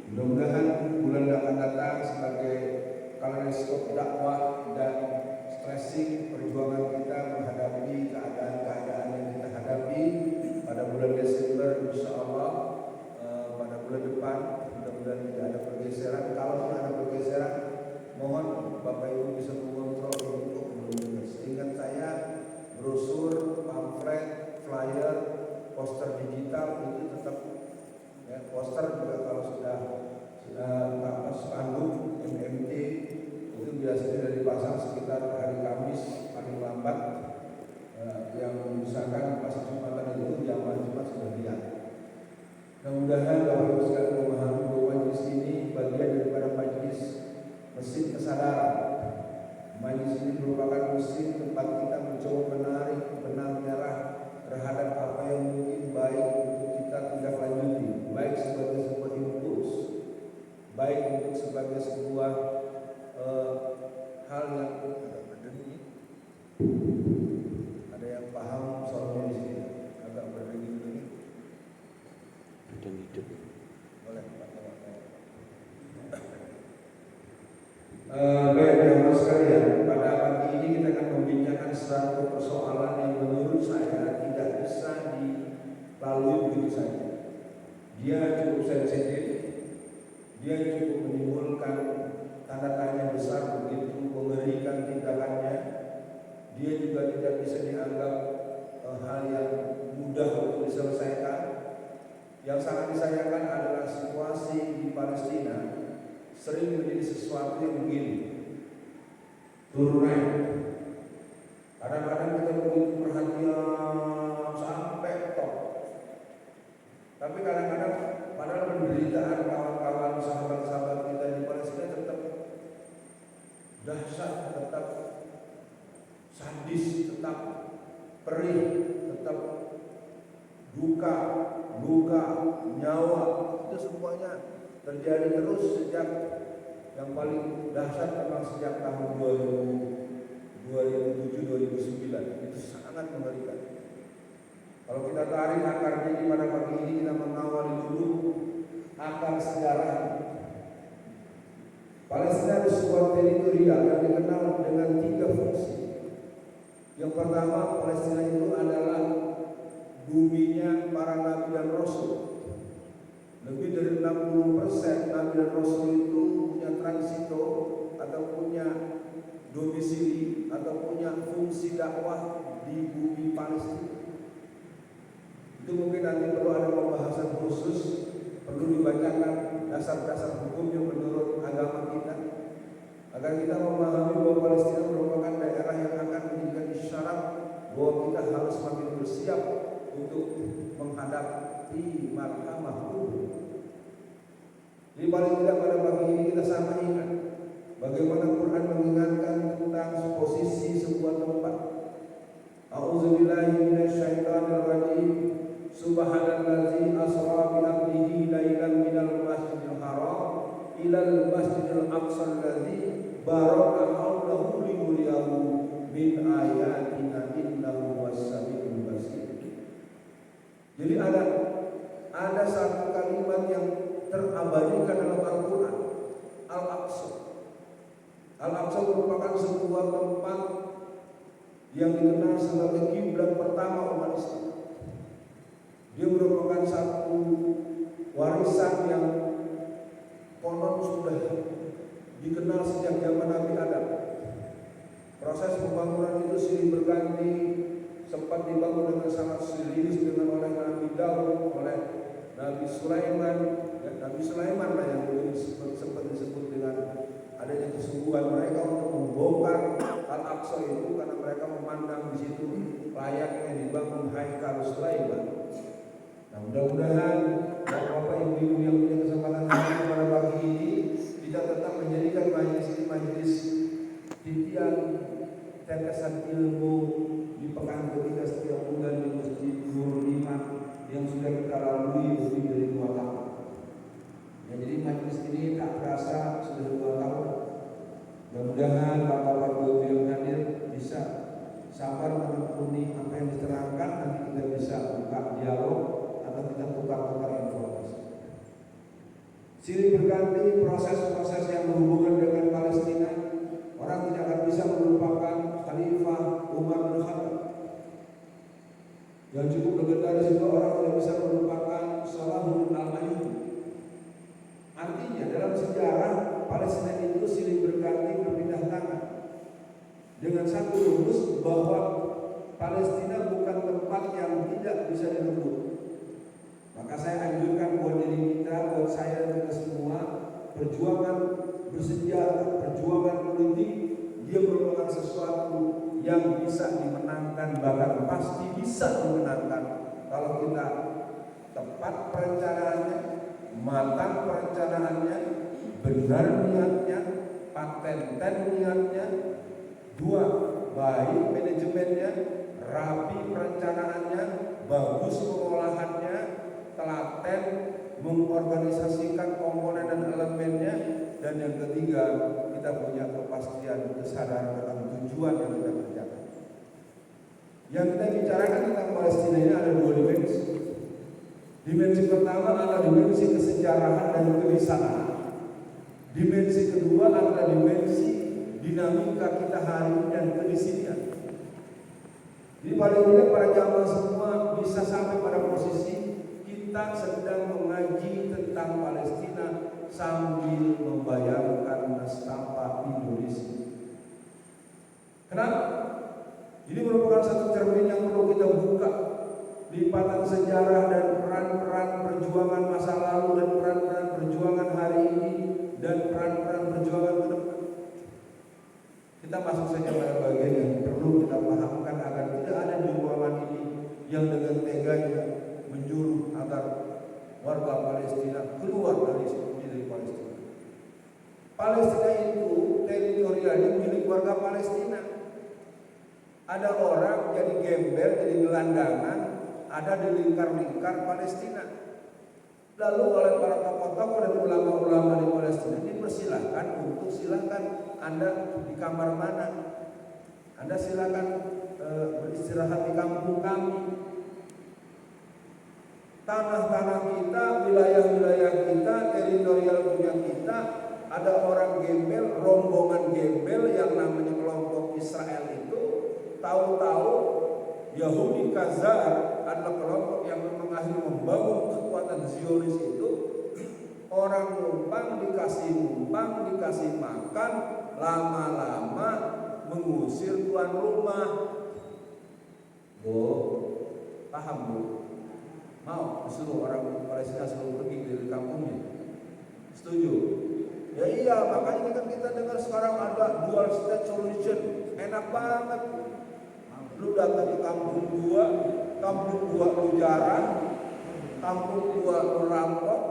Mudah-mudahan bulan yang akan datang sebagai kaleidoskop dakwah dan stressing perjuangan kita menghadapi keadaan-keadaan yang kita hadapi pada bulan Desember, insya Allah pada bulan depan mudah-mudahan tidak ada pergeseran. Kalau ada pergeseran, mohon Bapak Ibu bisa mengontrol untuk menurunkan. Seingat saya, brosur, pamflet, flyer, poster digital itu tetap ya, poster juga kalau sudah spanduk MMT itu biasanya sudah dipasang sekitar hari Kamis paling lambat, yang misalkan pas Jumatan itu jamaah Jumat sudah lihat. Mudah-mudahan Bapak Ibu sekalian memahami bahwa majelis ini bagian daripada majelis mesin kesadaran. Majelis ini merupakan mesin tempat kita mencoba menarik benang merah terhadap apa yang mungkin baik untuk kita tindak lanjuti, baik sebagai sebuah impuls, baik untuk sebagai sebuah hal yang ada yang paham soalnya di sini agak berdenging-denging. Boleh Pak. Baik teman-teman sekalian, pada pagi ini kita akan membincangkan satu persoalan yang menurut saya tidak bisa dilalui begitu saja. Dia cukup sensitif, dia cukup menimbulkan tanda tanya besar, begitu mengerikan tindakannya. Dia juga tidak bisa dianggap hal yang mudah untuk diselesaikan. Yang sangat disayangkan adalah situasi di Palestina sering menjadi sesuatu yang begini, turun naik. Kadang-kadang kita begitu perhatian sampai top, tapi kadang-kadang padahal penderitaan kawan-kawan sahabat-sahabat kita di Palestina tetap dahsyat, tetap sadis, tetap perih, tetap duka, luka, nyawa, itu semuanya terjadi terus sejak yang paling dahsyat memang sejak tahun 2007-2009. Itu sangat mengerikan. Kalau kita tarik akarnya di pada pagi ini, kita mengawali dulu akar sejarah. Palestina adalah sebuah teritorial yang dikenal dengan 3 fungsi. Yang pertama, Palestina itu adalah buminya para nabi dan rasul. Lebih dari 60% nabi dan rasul itu punya transito atau punya domisili atau punya fungsi dakwah di bumi Palestina. Itu mungkin nanti perlu ada pembahasan khusus, perlu dibacakan dasar-dasar hukumnya menurut agama kita, agar kita memahami bahwa Palestina merupakan daerah yang akan menjadikan isyarat bahwa kita harus semakin bersiap untuk menghadapi marhamah kubur. Jadi paling tidak pada pagi ini kita sama ingat bagaimana Quran mengingatkan tentang posisi sebuah tempat. A'udzubillahi minasyaitonir rajim. Subhanallazi asra bi 'abdihi lailan minal masjidil haram ilal masjidil aqsa allazi barakna haulahu linuriyahu min ayatina innahu was-sami'ul basir. Jadi ada satu kalimat yang terabadikan dalam Al-Quran, Al-Aqsa. Al-Aqsa merupakan sebuah tempat yang dikenal sebagai kiblat pertama umat Islam. Dia merupakan satu warisan yang konon sudah dikenal sejak zaman Nabi Adam. Proses pembangunan itu silih berganti, sempat dibangun dengan sangat serius dengan oleh Nabi Daud, oleh Nabi Sulaiman. Nabi Sulaiman lah yang dulu sempat disebut dengan adanya kesungguhan mereka untuk membongkar Al-Aqsa itu, karena mereka memandang di situ layaknya dibangun Haikal Sulaiman. Nah, mudah-mudahan Bapak Ibu yang punya kesempatan pada pagi ini kita tetap menjadikan majelis ini majelis titian tetesan ilmu di pekan ketiga setiap bulan di Masjid Nurul Iman yang sudah kita lalui lebih dari 2 tahun. Ya, jadi majelis ini tak terasa sudah 2 tahun. Mudah-mudahan Bapak Ibu yang hadir bisa sabar menekuni apa yang diterangkan, nanti kita bisa buka dialog atau kita tukar-tukar informasi. Silih berganti proses-proses yang berhubungan dengan Palestina. Orang tidak akan bisa melupakan Khalifah Umar bin Khattab. Yang cukup legendaris itu orang tidak bisa melupakan Salahuddin Al-Ayyubi. Artinya dalam sejarah Palestina itu silih berganti berpindah tangan dengan satu rumus bahwa Palestina bukan tempat yang tidak bisa direbut. Maka saya anjurkan buat diri kita, buat saya dan kita semua, perjuangan bersenjata, perjuangan politik, dia merupakan sesuatu yang bisa dimenangkan, bahkan pasti bisa dimenangkan kalau kita tepat perencanaannya, matang perencanaannya, benar niatnya, patenten niatnya, dua, baik manajemennya, rapi perencanaannya, bagus pengolahannya, telaten mengorganisasikan komponen dan elemennya, dan yang ketiga kita punya kepastian, kesadaran dalam tujuan yang kita kerjakan. Yang kita bicarakan tentang Palestina ini ada dua dimensi. Dimensi pertama adalah dimensi kesejarahan dan kebiasaan. Dimensi kedua adalah dimensi dinamika kita hari ini dan kedisiplinan. Jadi paling tidak para jamaah semua bisa sampai pada posisi kita sedang mengaji tentang Palestina sambil membayangkan nestapa Indonesia. Kenapa? Ini merupakan satu cermin yang perlu kita buka. Lipatan sejarah dan peran-peran perjuangan masa lalu dan peran-peran perjuangan hari ini dan peran-peran perjuangan ke depan. Kita masuk saja pada bagian yang perlu kita pahamkan agar tidak ada di ruangan ini yang dengan teganya menjuru agar warga Palestina keluar dari Palestina. Palestina itu teritorialnya milik warga Palestina. Ada orang jadi gembel, jadi gelandangan, ada di lingkar-lingkar Palestina. Lalu oleh para tokoh-tokoh dan ulama-ulama di Palestina dipersilahkan untuk silahkan Anda di kamar mana, Anda silahkan beristirahat di kampung kami. Tanah-tanah kita, wilayah-wilayah kita, teritorial punya kita. Ada orang gembel, rombongan gembel yang namanya kelompok Israel itu, tahu-tahu Yahudi Khazar adalah kelompok yang memang akhirnya membangun kekuatan Zionis itu. Orang numpang, dikasih makan, lama-lama mengusir tuan rumah. Bu, paham bu? Mau disuruh orang Palestina suruh pergi dari kampungnya? Setuju? Ya iya, makanya kan kita dengar sekarang ada dual state solution. Enak banget. Lu datang ke kampung gua lu jarang, kampung gua lu rampok,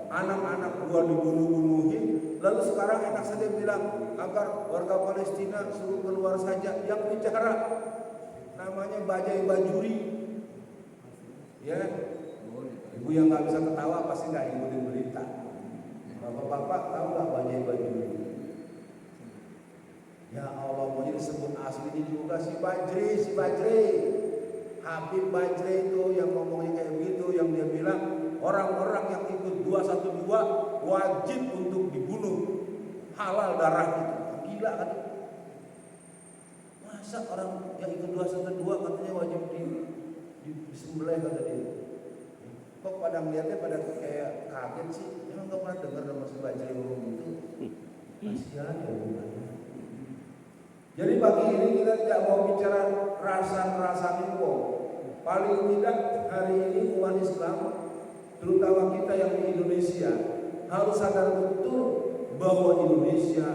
anak-anak gua dibunuh-bunuhin. Lalu sekarang enak saja bilang agar warga Palestina suruh keluar saja. Yang bicara namanya Bajai Bajuri. Ya, ibu yang nggak bisa ketawa pasti nggak ikutin berita. Bapak-bapak tahu nggak Bajai Bajuri? Ya Allah, mau disebut aslinya juga si Bajri. Habib Bajri itu yang ngomongnya kayak begitu, yang dia bilang orang-orang yang ikut 212 wajib untuk dibunuh, halal darah itu. Gila kan? Masa orang yang ikut 212 katanya wajib disembelih kata dia. Kok pada melihatnya pada kayak kaget sih? Emang gak pernah dengar nama si Bajri ngomong itu? Kasihan ya bukannya. Jadi pagi ini kita tidak mau bicara rasa info. Paling tidak hari ini umat Islam, terutama kita yang di Indonesia, harus sadar betul bahwa Indonesia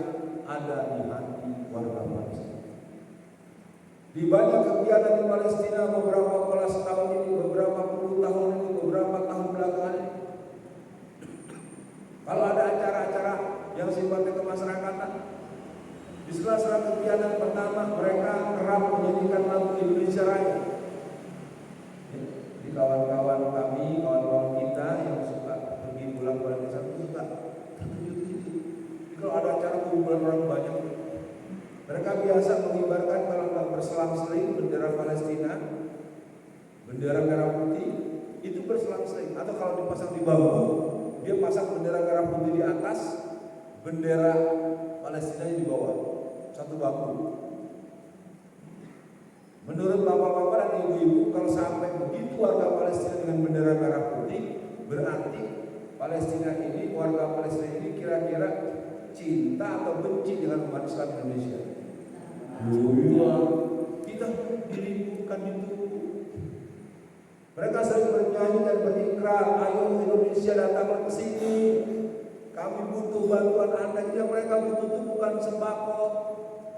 ada di hati warga Palestina. Di banyak kegiatan di Palestina beberapa belas tahun ini, beberapa puluh tahun ini, beberapa tahun belakangan ini, kalau ada acara-acara yang sifatnya kemasyarakatan, di sela-sela kegiatan pertama mereka kerap menyanyikan lagu Indonesia Raya. Di kawan-kawan kami, kawan-kawan kita yang suka pergi pulang ke desa itu suka terkejut-kejut. Kalau ada acara kumpulan orang banyak, mereka biasa mengibarkan kalau nggak berselang-seling bendera Palestina, bendera merah putih itu berselang-seling. Atau kalau dipasang di bambu, dia pasang bendera merah putih di bendera Palestina di bawah satu bambu. Menurut bapak-bapak dan ibu-ibu, kalau sampai begitu warga Palestina dengan bendera merah putih, berarti Palestina ini, warga Palestina ini kira-kira cinta atau benci dengan umat Islam Indonesia. Iya, kita diliburkan itu. Mereka sering bernyanyi dan berikrar, ayo Indonesia datang ke sini. Kami butuh bantuan Anda. Yang mereka butuh itu bukan sembako,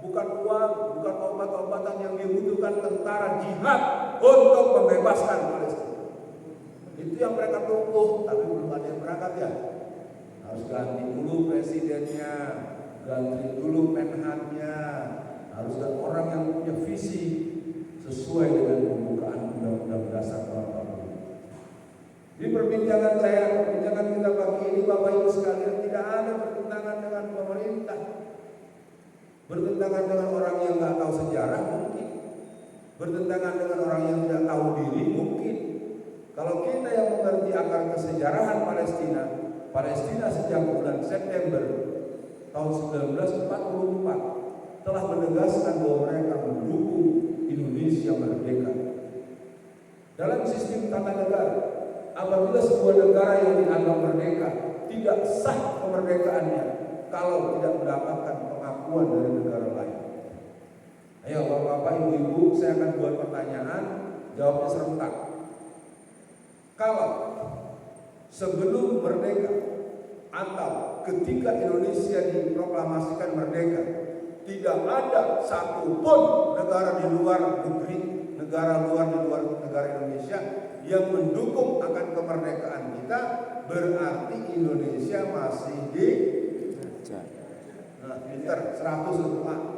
bukan uang, bukan obat-obatan. Yang dibutuhkan tentara jihad untuk membebaskan Palestina. Itu yang mereka tunggu, tapi belum ada yang berangkat ya. Harus ganti dulu presidennya, ganti dulu menhannya, harus ada orang yang punya visi sesuai dengan pembukaan Undang-Undang Dasar 45. Di perbincangan kita pagi ini, Bapak Ibu sekalian, tidak ada bertentangan dengan pemerintah, bertentangan dengan orang yang nggak tahu sejarah mungkin, bertentangan dengan orang yang tidak tahu diri mungkin. Kalau kita yang mengerti akar kesejarahan Palestina sejak bulan September tahun 1944 telah menegaskan bahwa mereka mendukung Indonesia merdeka. Dalam sistem tata negara, apabila sebuah negara yang dianggap merdeka tidak sah kemerdekaannya kalau tidak mendapatkan pengakuan dari negara lain. Ayo Bapak-bapak, Ibu-ibu, saya akan buat pertanyaan, jawabnya serentak. Kalau sebelum merdeka atau ketika Indonesia diproklamasikan merdeka, tidak ada satupun negara di luar negeri, negara luar di luar negara Indonesia yang mendukung akan kemerdekaan kita, berarti Indonesia masih di pinter 100 rumah.